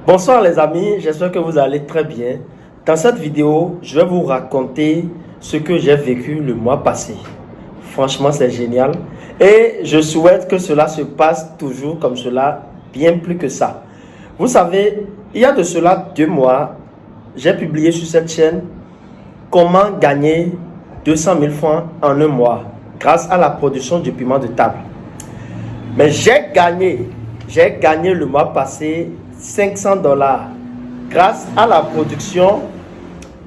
Bonsoir les amis, j'espère que vous allez très bien. Dans cette vidéo, je vais vous raconter ce que j'ai vécu le mois passé. Franchement, c'est génial. Et je souhaite que cela se passe toujours comme cela, bien plus que ça. Vous savez, il y a de cela 2 mois, j'ai publié sur cette chaîne comment gagner 200 000 francs en un mois grâce à la production du piment de table. Mais j'ai gagné le mois passé 500 $ grâce à la production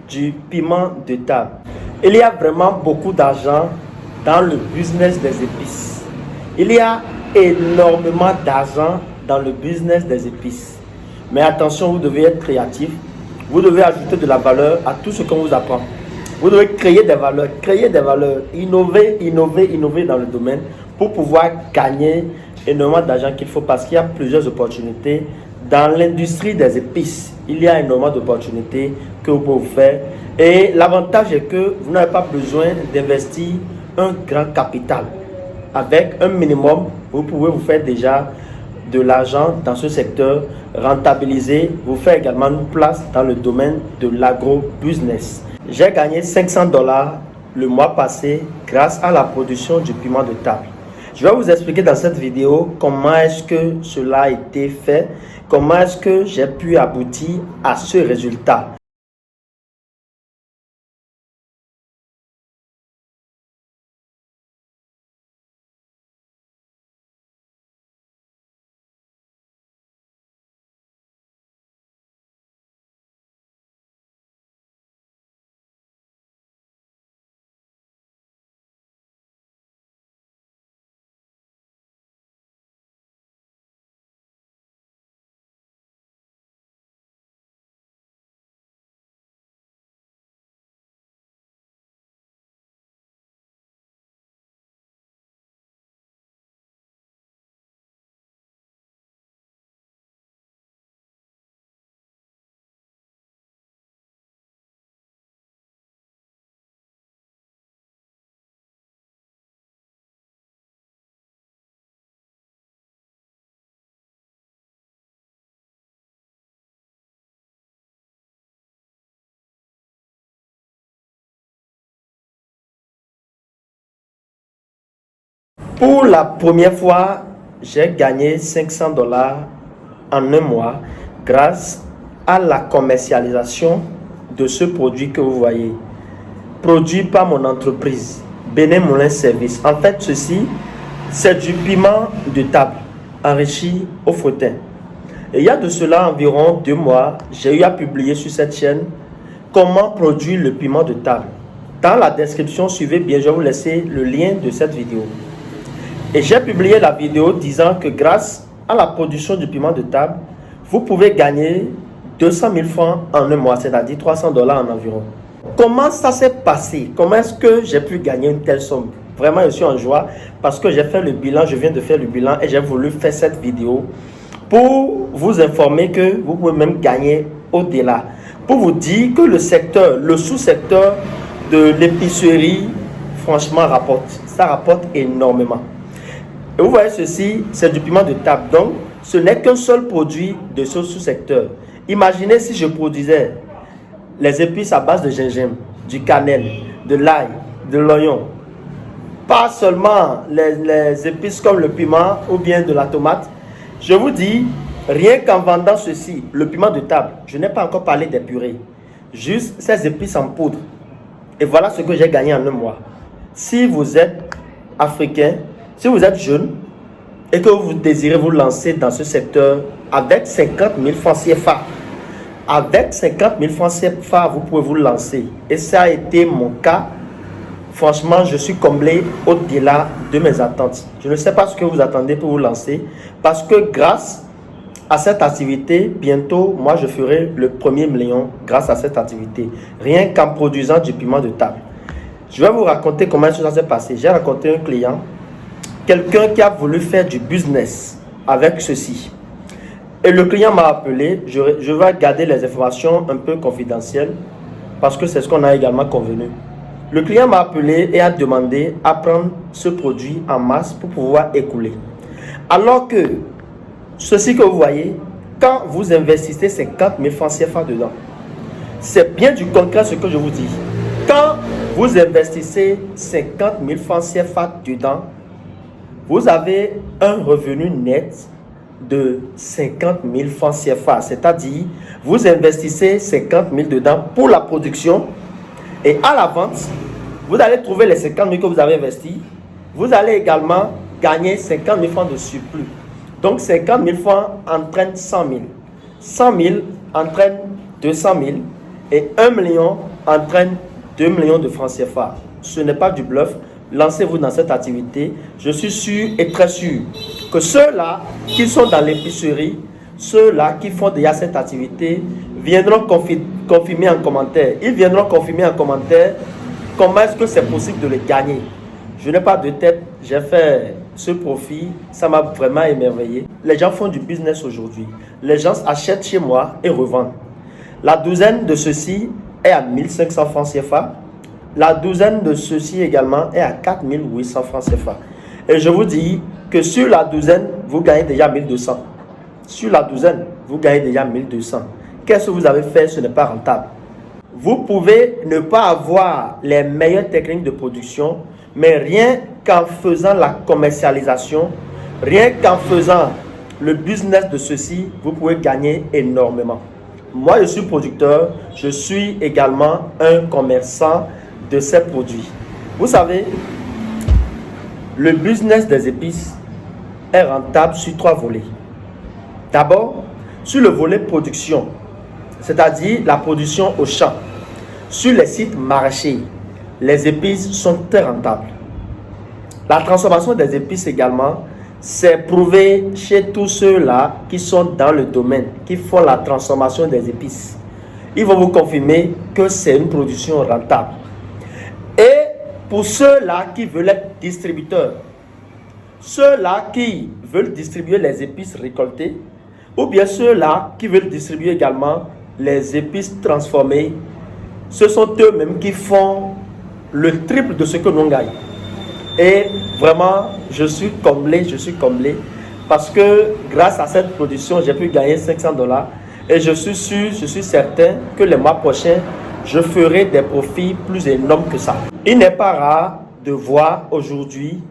du piment de table. Il y a vraiment beaucoup d'argent dans le business des épices. Il y a énormément d'argent dans le business des épices. Mais attention, vous devez être créatif. Vous devez ajouter de la valeur à tout ce qu'on vous apprend. Vous devez créer des valeurs, innover dans le domaine pour pouvoir gagner énormément d'argent qu'il faut, parce qu'il y a plusieurs opportunités dans l'industrie des épices. Il y a énormément d'opportunités que vous pouvez faire. Et l'avantage est que vous n'avez pas besoin d'investir un grand capital. Avec un minimum, vous pouvez vous faire déjà de l'argent dans ce secteur, rentabiliser, vous faire également une place dans le domaine de l'agro-business. J'ai gagné 500 $ le mois passé grâce à la production du piment de table. Je vais vous expliquer dans cette vidéo comment est-ce que cela a été fait, comment est-ce que j'ai pu aboutir à ce résultat. Pour la première fois, j'ai gagné 500 $ en un mois grâce à la commercialisation de ce produit que vous voyez. Produit par mon entreprise, Bénin Moulin Service. En fait, ceci, c'est du piment de table enrichi au fretin. Et il y a de cela environ 2 mois, j'ai eu à publier sur cette chaîne comment produire le piment de table. Dans la description, suivez bien, je vais vous laisser le lien de cette vidéo. Et j'ai publié la vidéo disant que grâce à la production du piment de table, vous pouvez gagner 200 000 francs en un mois, c'est-à-dire 300 $ en environ. Comment ça s'est passé? Comment est-ce que j'ai pu gagner une telle somme? Vraiment, je suis en joie parce que j'ai fait le bilan, je viens de faire le bilan et j'ai voulu faire cette vidéo pour vous informer que vous pouvez même gagner au-delà. Pour vous dire que le secteur, le sous-secteur de l'épicerie, franchement, rapporte. Ça rapporte énormément. Et vous voyez ceci, c'est du piment de table. Donc, ce n'est qu'un seul produit de ce sous-secteur. Imaginez si je produisais les épices à base de gingembre, du cannelle, de l'ail, de l'oignon. Pas seulement les épices comme le piment ou bien de la tomate. Je vous dis, rien qu'en vendant ceci, le piment de table, je n'ai pas encore parlé des purées. Juste ces épices en poudre. Et voilà ce que j'ai gagné en un mois. Si vous êtes africain, si vous êtes jeune et que vous désirez vous lancer dans ce secteur avec 50 000 francs CFA, avec 50 000 francs CFA, vous pouvez vous lancer. Et ça a été mon cas. Franchement, je suis comblé au-delà de mes attentes. Je ne sais pas ce que vous attendez pour vous lancer, parce que grâce à cette activité, bientôt, moi, je ferai le 1er million grâce à cette activité, rien qu'en produisant du piment de table. Je vais vous raconter comment ça s'est passé. J'ai rencontré un client, quelqu'un qui a voulu faire du business avec ceci. Et le client m'a appelé. Je vais garder les informations un peu confidentielles parce que c'est ce qu'on a également convenu. Le client m'a appelé et a demandé à prendre ce produit en masse pour pouvoir écouler. Alors que ceci que vous voyez, quand vous investissez 50 000 francs CFA dedans, c'est bien du concret ce que je vous dis. Quand vous investissez 50 000 francs CFA dedans, vous avez un revenu net de 50 000 francs CFA. C'est-à-dire, vous investissez 50 000 dedans pour la production et à la vente, vous allez trouver les 50 000 que vous avez investis. Vous allez également gagner 50 000 francs de surplus. Donc 50 000 francs entraîne 100 000. 100 000 entraîne 200 000 et 1 million entraîne 2 millions de francs CFA. Ce n'est pas du bluff. Lancez-vous dans cette activité. Je suis sûr et très sûr que ceux-là qui sont dans l'épicerie, ceux-là qui font déjà cette activité, viendront confirmer en commentaire. Ils viendront confirmer en commentaire comment est-ce que c'est possible de les gagner. Je n'ai pas de tête, j'ai fait ce profit, ça m'a vraiment émerveillé. Les gens font du business aujourd'hui. Les gens achètent chez moi et revendent. La douzaine de ceci est à 1500 francs CFA. La douzaine de ceci également est à 4800 francs CFA. Et je vous dis que sur la douzaine, vous gagnez déjà 1200. Sur la douzaine, vous gagnez déjà 1200. Qu'est-ce que vous avez fait? Ce n'est pas rentable. Vous pouvez ne pas avoir les meilleures techniques de production, mais rien qu'en faisant la commercialisation, rien qu'en faisant le business de ceci, vous pouvez gagner énormément. Moi, je suis producteur, je suis également un commerçant de ces produits. Vous savez, le business des épices est rentable sur 3 volets. D'abord, sur le volet production, c'est-à-dire la production au champ. Sur les sites maraîchers, les épices sont très rentables. La transformation des épices également, c'est prouvé chez tous ceux-là qui sont dans le domaine, qui font la transformation des épices. Ils vont vous confirmer que c'est une production rentable. Et pour ceux-là qui veulent être distributeurs, ceux-là qui veulent distribuer les épices récoltées, ou bien ceux-là qui veulent distribuer également les épices transformées, ce sont eux-mêmes qui font le triple de ce que l'on gagne. Et vraiment, je suis comblé parce que grâce à cette production, j'ai pu gagner 500 $. Et je suis sûr, je suis certain que les mois prochains, je ferai des profits plus énormes que ça. Il n'est pas rare de voir aujourd'hui,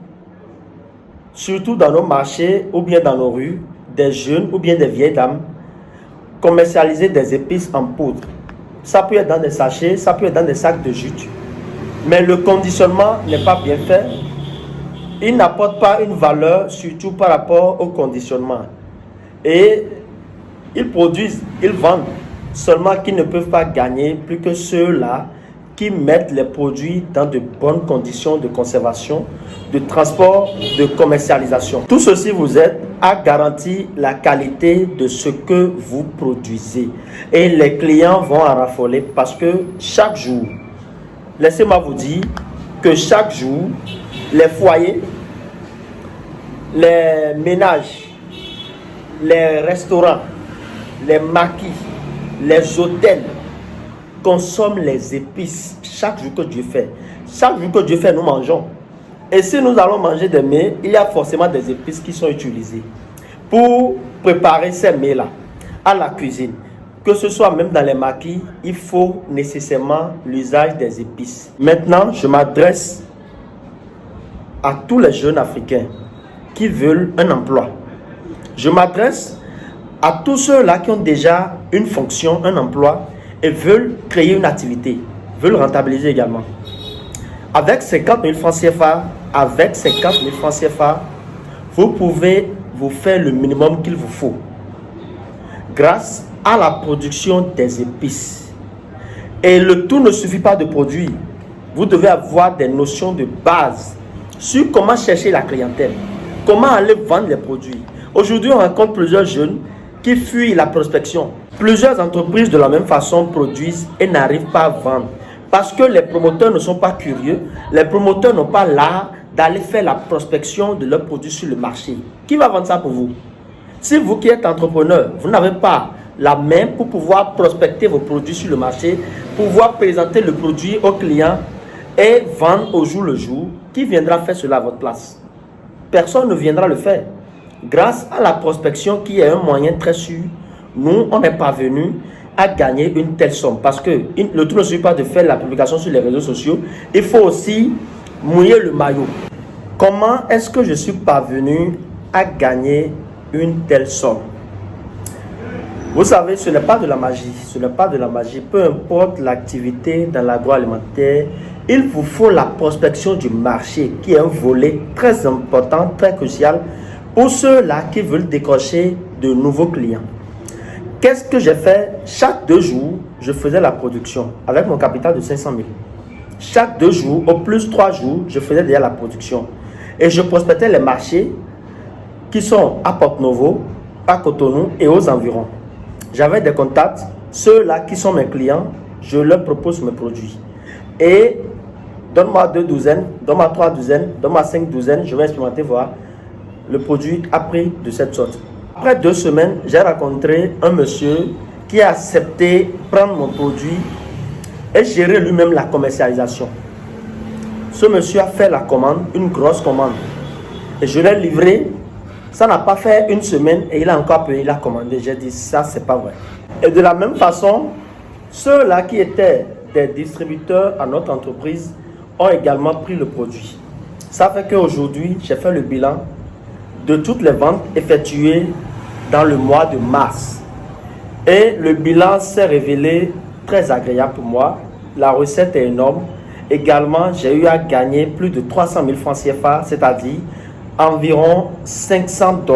surtout dans nos marchés ou bien dans nos rues, des jeunes ou bien des vieilles dames commercialiser des épices en poudre. Ça peut être dans des sachets, ça peut être dans des sacs de jute. Mais le conditionnement n'est pas bien fait. Il n'apporte pas une valeur, surtout par rapport au conditionnement. Et ils produisent, ils vendent, seulement qu'ils ne peuvent pas gagner plus que ceux-là qui mettent les produits dans de bonnes conditions de conservation, de transport, de commercialisation. Tout ceci vous aide à garantir la qualité de ce que vous produisez. Et les clients vont en raffoler parce que chaque jour, laissez-moi vous dire que chaque jour, les foyers, les ménages, les restaurants, les maquis, les hôtels consomment les épices chaque jour que Dieu fait. Chaque jour que Dieu fait, nous mangeons. Et si nous allons manger des mets, il y a forcément des épices qui sont utilisées pour préparer ces mets-là à la cuisine. Que ce soit même dans les maquis, il faut nécessairement l'usage des épices. Maintenant, je m'adresse à tous les jeunes Africains qui veulent un emploi. Je m'adresse à tous ceux-là qui ont déjà une fonction, un emploi et veulent créer une activité, veulent rentabiliser également. Avec 50 000 francs CFA, vous pouvez vous faire le minimum qu'il vous faut grâce à la production des épices. Et le tout ne suffit pas de produire. Vous devez avoir des notions de base sur comment chercher la clientèle, comment aller vendre les produits. Aujourd'hui, on rencontre plusieurs jeunes qui fuient la prospection. Plusieurs entreprises de la même façon produisent et n'arrivent pas à vendre parce que les promoteurs ne sont pas curieux. Les promoteurs n'ont pas l'art d'aller faire la prospection de leurs produits sur le marché. Qui va vendre ça pour vous? Si vous qui êtes entrepreneur, vous n'avez pas la main pour pouvoir prospecter vos produits sur le marché, pouvoir présenter le produit aux clients et vendre au jour le jour, qui viendra faire cela à votre place? Personne ne viendra le faire. Grâce à la prospection qui est un moyen très sûr nous, on n'est pas venu à gagner une telle somme. Parce que le tout ne suffit pas de faire la publication sur les réseaux sociaux. Il faut aussi mouiller le maillot. Comment est-ce que je suis parvenu à gagner une telle somme? Vous savez, ce n'est pas de la magie. Ce n'est pas de la magie. Peu importe l'activité dans l'agroalimentaire, il vous faut la prospection du marché, qui est un volet très important, très crucial pour ceux-là qui veulent décrocher de nouveaux clients. Qu'est-ce que j'ai fait? Chaque 2 jours, je faisais la production avec mon capital de 500 000. Chaque 2 jours, au plus 3 jours, je faisais déjà la production. Et je prospectais les marchés qui sont à Porto-Novo, à Cotonou et aux environs. J'avais des contacts, ceux-là qui sont mes clients, je leur propose mes produits. Et donne-moi 2 douzaines, donne-moi 3 douzaines, donne-moi 5 douzaines, je vais expérimenter, voir le produit a pris de cette sorte. Après 2 semaines, j'ai rencontré un monsieur qui a accepté prendre mon produit et gérer lui-même la commercialisation. Ce monsieur a fait la commande, une grosse commande. Et je l'ai livré. Ça n'a pas fait 1 semaine et il a encore payé, il a commandé. J'ai dit, ça, c'est pas vrai. Et de la même façon, ceux-là qui étaient des distributeurs à notre entreprise ont également pris le produit. Ça fait qu'aujourd'hui, j'ai fait le bilan de toutes les ventes effectuées dans le mois de mars. Et le bilan s'est révélé très agréable pour moi. La recette est énorme. Également, j'ai eu à gagner plus de 300 000 francs CFA, c'est-à-dire environ 500 $.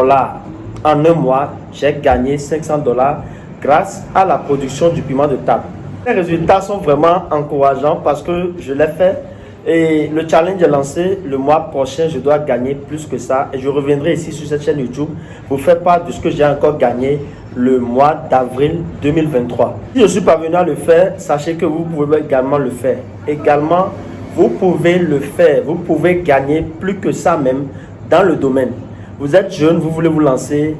En un mois, j'ai gagné 500 $ grâce à la production du piment de table. Les résultats sont vraiment encourageants parce que je l'ai fait et le challenge est lancé. Le mois prochain, je dois gagner plus que ça et je reviendrai ici sur cette chaîne YouTube pour faire part de ce que j'ai encore gagné le mois d'avril 2023. Si je suis parvenu à le faire, sachez que vous pouvez également le faire. Également, vous pouvez le faire. Vous pouvez gagner plus que ça même dans le domaine. Vous êtes jeune, vous voulez vous lancer,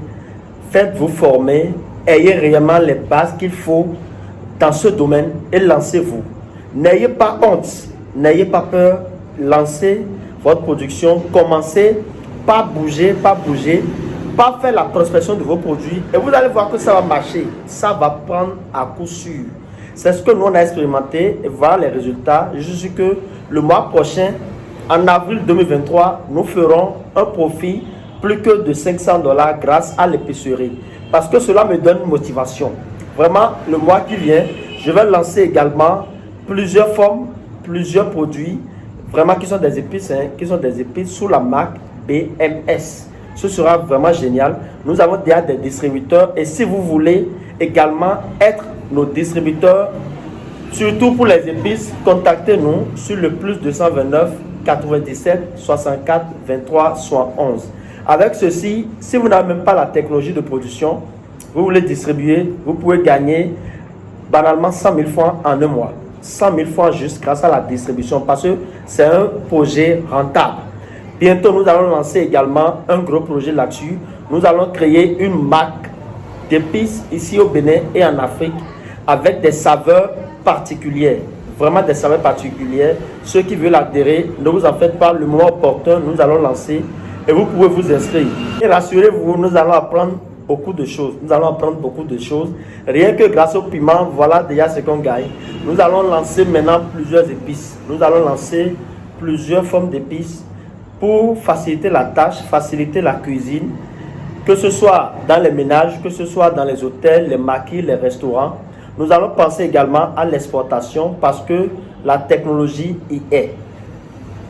faites-vous former, ayez réellement les bases qu'il faut dans ce domaine et lancez-vous. N'ayez pas honte, n'ayez pas peur, lancez votre production, commencez, pas bouger, pas faire la prospection de vos produits et vous allez voir que ça va marcher, ça va prendre à coup sûr. C'est ce que nous on a expérimenté et voir les résultats. Je suis sûr que le mois prochain, en avril 2023, nous ferons un profit plus que de 500 $ grâce à l'épicerie. Parce que cela me donne motivation. Vraiment, le mois qui vient, je vais lancer également plusieurs formes, plusieurs produits, vraiment qui sont des épices, sous la marque BMS. Ce sera vraiment génial. Nous avons déjà des distributeurs et si vous voulez également être nos distributeurs, surtout pour les épices, contactez-nous sur le plus 229 97 64 23 71. Avec ceci, si vous n'avez même pas la technologie de production, vous voulez distribuer, vous pouvez gagner banalement 100 000 francs en un mois. 100 000 francs juste grâce à la distribution parce que c'est un projet rentable. Bientôt, nous allons lancer également un gros projet là-dessus. Nous allons créer une marque d'épices ici au Bénin et en Afrique avec des saveurs particulières. Vraiment des saveurs particulières. Ceux qui veulent adhérer, ne vous en faites pas, le moment opportun, nous allons lancer et vous pouvez vous inscrire. Et rassurez-vous, nous allons apprendre beaucoup de choses. Nous allons apprendre beaucoup de choses. Rien que grâce au piment, voilà déjà ce qu'on gagne. Nous allons lancer maintenant plusieurs épices. Nous allons lancer plusieurs formes d'épices pour faciliter la tâche, faciliter la cuisine, que ce soit dans les ménages, que ce soit dans les hôtels, les maquis, les restaurants. Nous allons penser également à l'exportation parce que la technologie y est.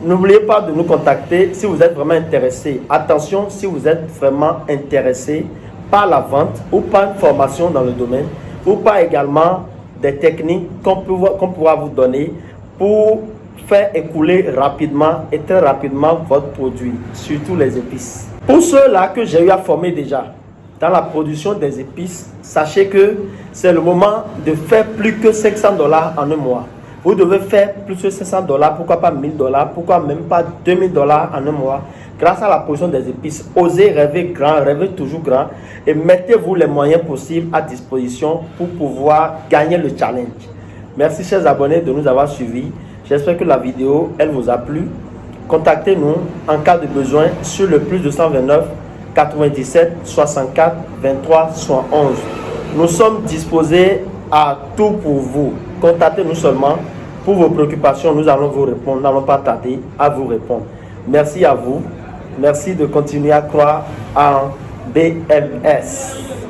N'oubliez pas de nous contacter si vous êtes vraiment intéressé. Attention, si vous êtes vraiment intéressé par la vente ou par une formation dans le domaine ou par également des techniques qu'on pourra vous donner pour faire écouler rapidement et très rapidement votre produit, surtout les épices. Pour ceux-là que j'ai eu à former déjà dans la production des épices, sachez que c'est le moment de faire plus que 500 $ en un mois. Vous devez faire plus que 500 $, pourquoi pas 1000 $, pourquoi même pas 2000 $ en un mois. Grâce à la production des épices, osez rêver grand, rêvez toujours grand et mettez-vous les moyens possibles à disposition pour pouvoir gagner le challenge. Merci chers abonnés de nous avoir suivis. J'espère que la vidéo, elle vous a plu. Contactez-nous en cas de besoin sur le plus 229 97 64 23 71. Nous sommes disposés à tout pour vous. Contactez-nous seulement pour vos préoccupations. Nous allons vous répondre. Nous n'allons pas tarder à vous répondre. Merci à vous. Merci de continuer à croire en BMS.